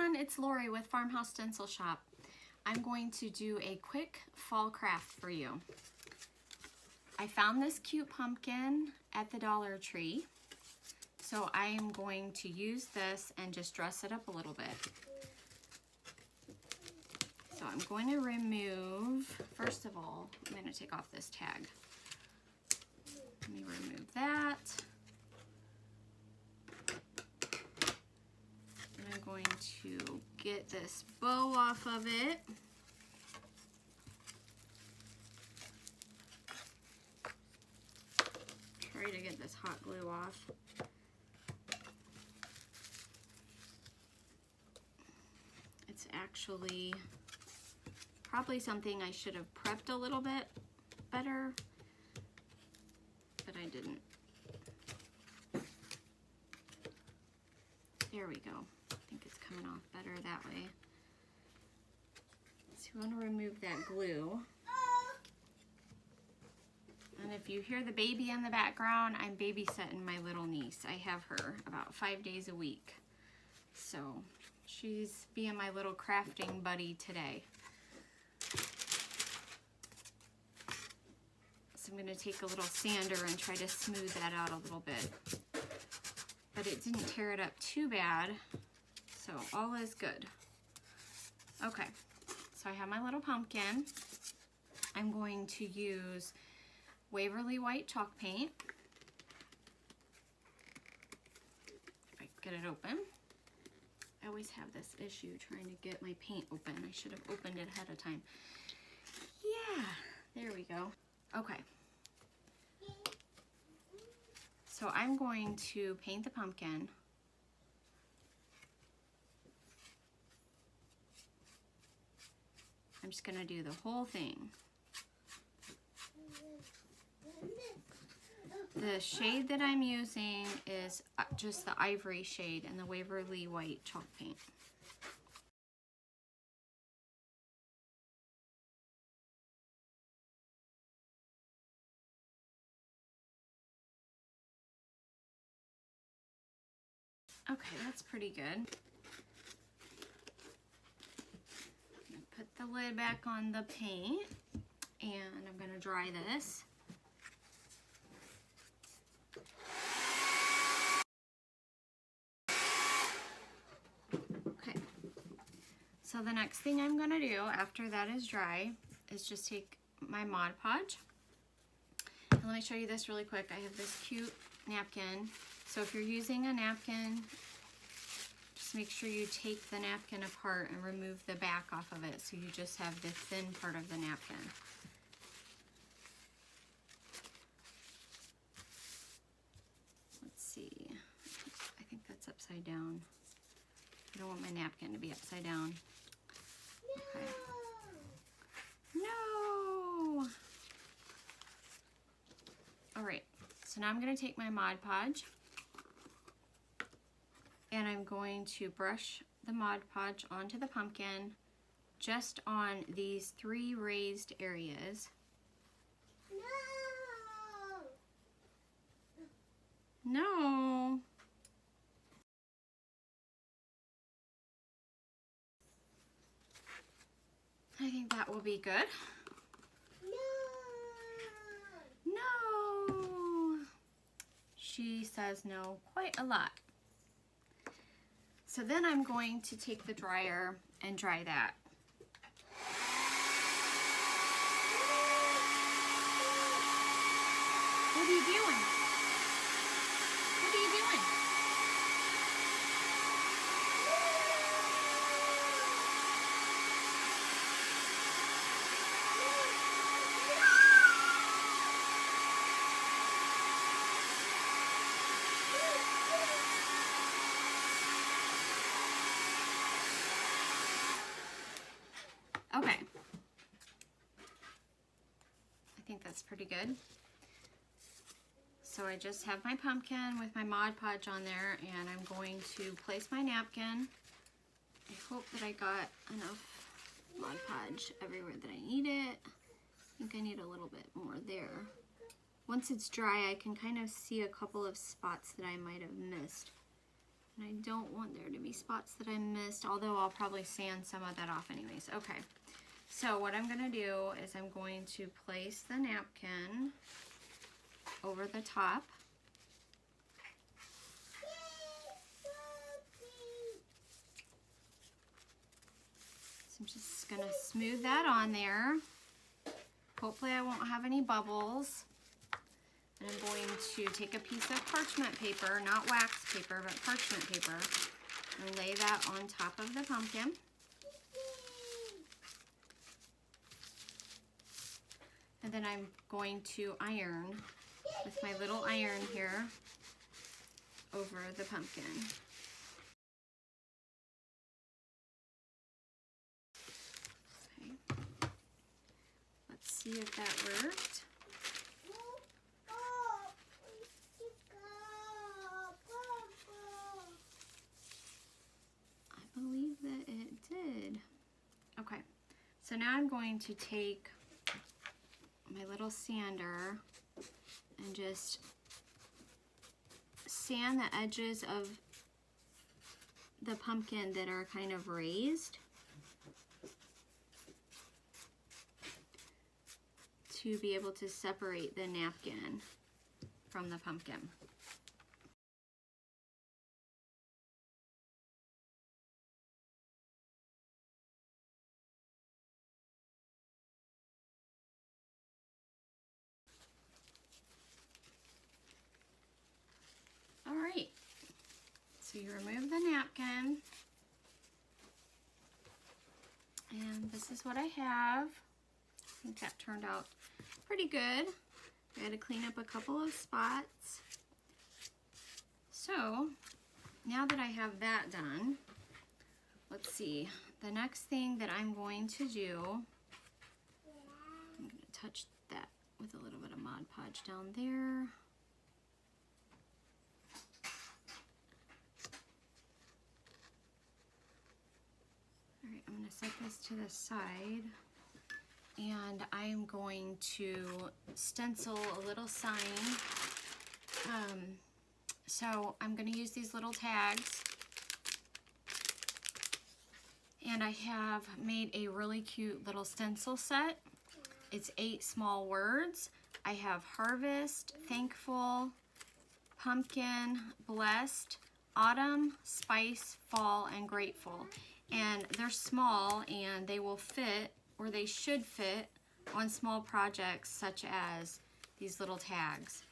everyone, it's Lori with Farmhouse Stencil Shop. I'm going to do a quick fall craft for you. I found this cute pumpkin at the Dollar Tree, so I am going to use this and just dress it up a little bit. So I'm going to remove, first of all, I'm going to take off this tag. Let me remove that. I'm going to get this bow off of it. Try to get this hot glue off. It's actually probably something I should have prepped a little bit better, but I didn't. There we go. I think it's coming off better that way. So you want to remove that glue. And if you hear the baby in the background, I'm babysitting my little niece. I have her about 5 days a week. So she's being my little crafting buddy today. So I'm going to take a little sander and try to smooth that out a little bit. But it didn't tear it up too bad, so all is good. Okay, so I have my little pumpkin. I'm going to use Waverly white chalk paint. If I can get it open. I always have this issue trying to get my paint open. I should have opened it ahead of time. Yeah, there we go. Okay. So I'm going to paint the pumpkin. I'm just going to do the whole thing. The shade that I'm using is just the Ivory shade and the Waverly white chalk paint. Okay, that's pretty good. Put the lid back on the paint, and I'm going to dry this. Okay, so the next thing I'm going to do after that is dry is just take my Mod Podge. And let me show you this really quick. I have this cute napkin. So if you're using a napkin, just make sure you take the napkin apart and remove the back off of it so you just have the thin part of the napkin. Let's see, I think that's upside down. I don't want my napkin to be upside down. Okay. No! Alright, so now I'm going to take my Mod Podge and I'm going to brush the Mod Podge onto the pumpkin just on these 3 raised areas. No! I think that will be good. No! She says no quite a lot. So then I'm going to take the dryer and dry that. What are you doing? What are you doing? Okay, I think that's pretty good. So I just have my pumpkin with my Mod Podge on there, and I'm going to place my napkin. I hope that I got enough Mod Podge everywhere that I need it. I think I need a little bit more there. Once it's dry, I can kind of see a couple of spots that I might have missed. And I don't want there to be spots that I missed, although I'll probably sand some of that off anyways. Okay, so what I'm gonna do is I'm going to place the napkin over the top. So I'm just gonna smooth that on there. Hopefully I won't have any bubbles. And I'm going to take a piece of parchment paper, not wax paper, but parchment paper, and lay that on top of the pumpkin. And then I'm going to iron with my little iron here over the pumpkin. Okay. Let's see if that worked. I believe that it did. Okay, so now I'm going to take my little sander and just sand the edges of the pumpkin that are kind of raised to be able to separate the napkin from the pumpkin. All right, so you remove the napkin, and this is what I have. I think that turned out pretty good. I had to clean up a couple of spots. So now that I have that done, let's see. The next thing that I'm going to do, I'm going to touch that with a little bit of Mod Podge down there. All right, I'm going to set this to the side, and I am going to stencil a little sign. So I'm going to use these little tags, and I have made a really cute little stencil set. It's 8 small words. I have harvest, thankful, pumpkin, blessed, autumn, spice, fall, and grateful. And they're small, and they will fit, or they should fit, on small projects such as these little tags.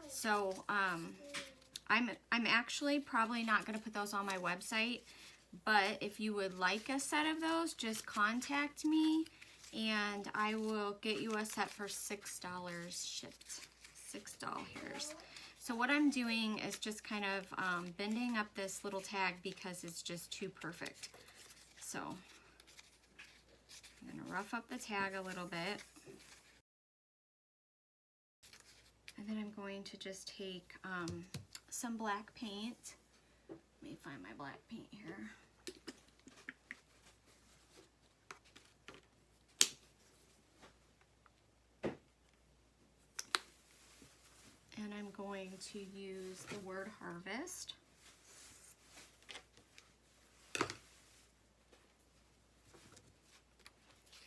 So I'm actually probably not going to put those on my website, but if you would like a set of those, just contact me and I will get you a set for $6 shipped. $6. So what I'm doing is just kind of bending up this little tag because it's just too perfect. So I'm going to rough up the tag a little bit. And then I'm going to just take some black paint. Let me find my black paint here. And I'm going to use the word harvest.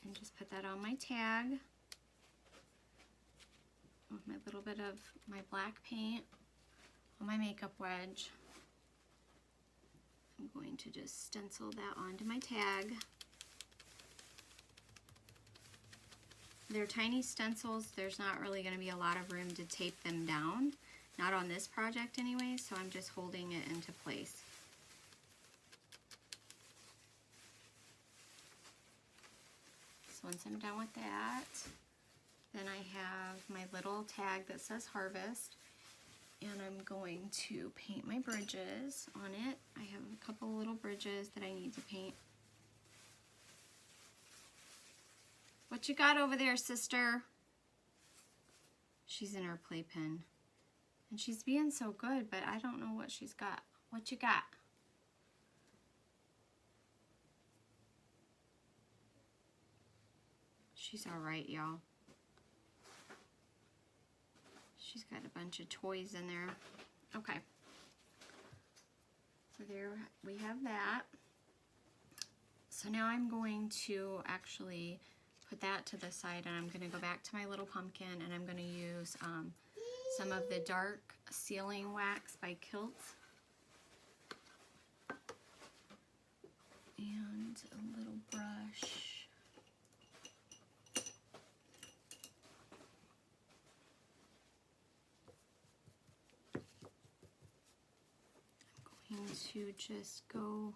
And just put that on my tag with my little bit of my black paint on my makeup wedge. I'm going to just stencil that onto my tag. They're tiny stencils. There's not really going to be a lot of room to tape them down. Not on this project anyway, so I'm just holding it into place. So once I'm done with that, then I have my little tag that says harvest, and I'm going to paint my bridges on it. I have a couple little bridges that I need to paint. What you got over there, sister? She's in her playpen. And she's being so good, but I don't know what she's got. What you got? She's all right, y'all. She's got a bunch of toys in there. Okay. So there we have that. So now I'm going to actually put that to the side, and I'm going to go back to my little pumpkin, and I'm going to use some of the dark sealing wax by Kilt. And a little brush. I'm going to just go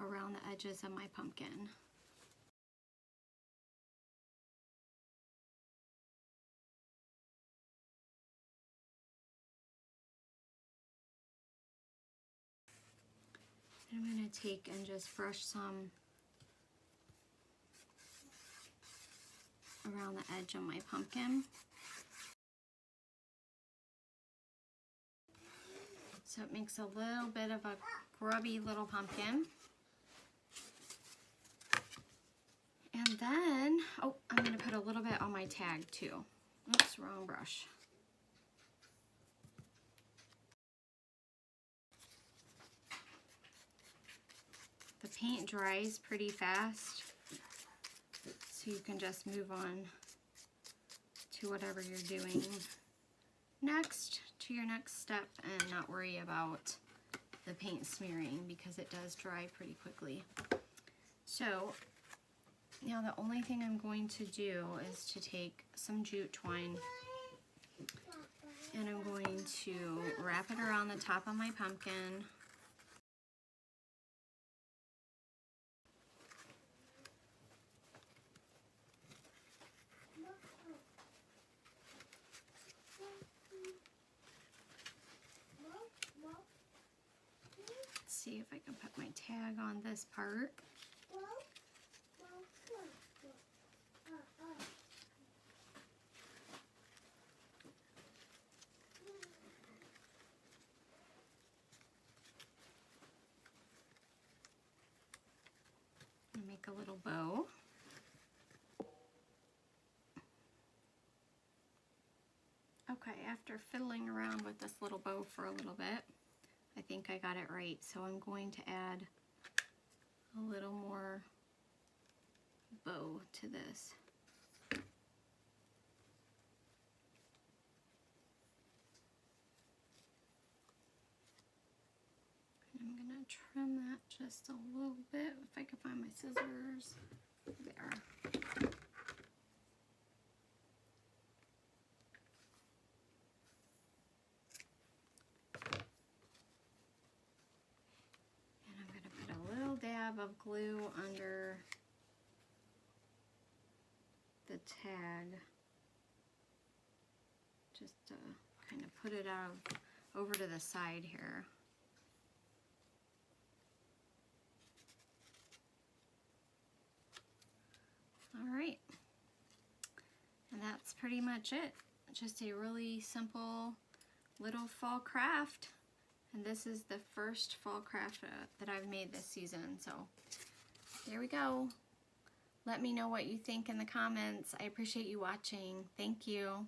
around the edges of my pumpkin. I'm going to take and just brush some around the edge of my pumpkin. So it makes a little bit of a grubby little pumpkin. And then, oh, I'm going to put a little bit on my tag too. Oops, wrong brush. The paint dries pretty fast, so you can just move on to whatever you're doing next, to your next step, and not worry about the paint smearing because it does dry pretty quickly. So now the only thing I'm going to do is to take some jute twine, and I'm going to wrap it around the top of my pumpkin. See if I can put my tag on this part. And make a little bow. Okay, after fiddling around with this little bow for a little bit, I think I got it right. So I'm going to add a little more bow to this. I'm gonna trim that just a little bit if I can find my scissors. There. And I'm gonna put a little dab of glue under the tag, just to kind of put it out over to the side here. All right, and that's pretty much it. Just a really simple little fall craft, and this is the first fall craft that I've made this season. So there we go. Let me know what you think in the comments. I appreciate you watching. Thank you.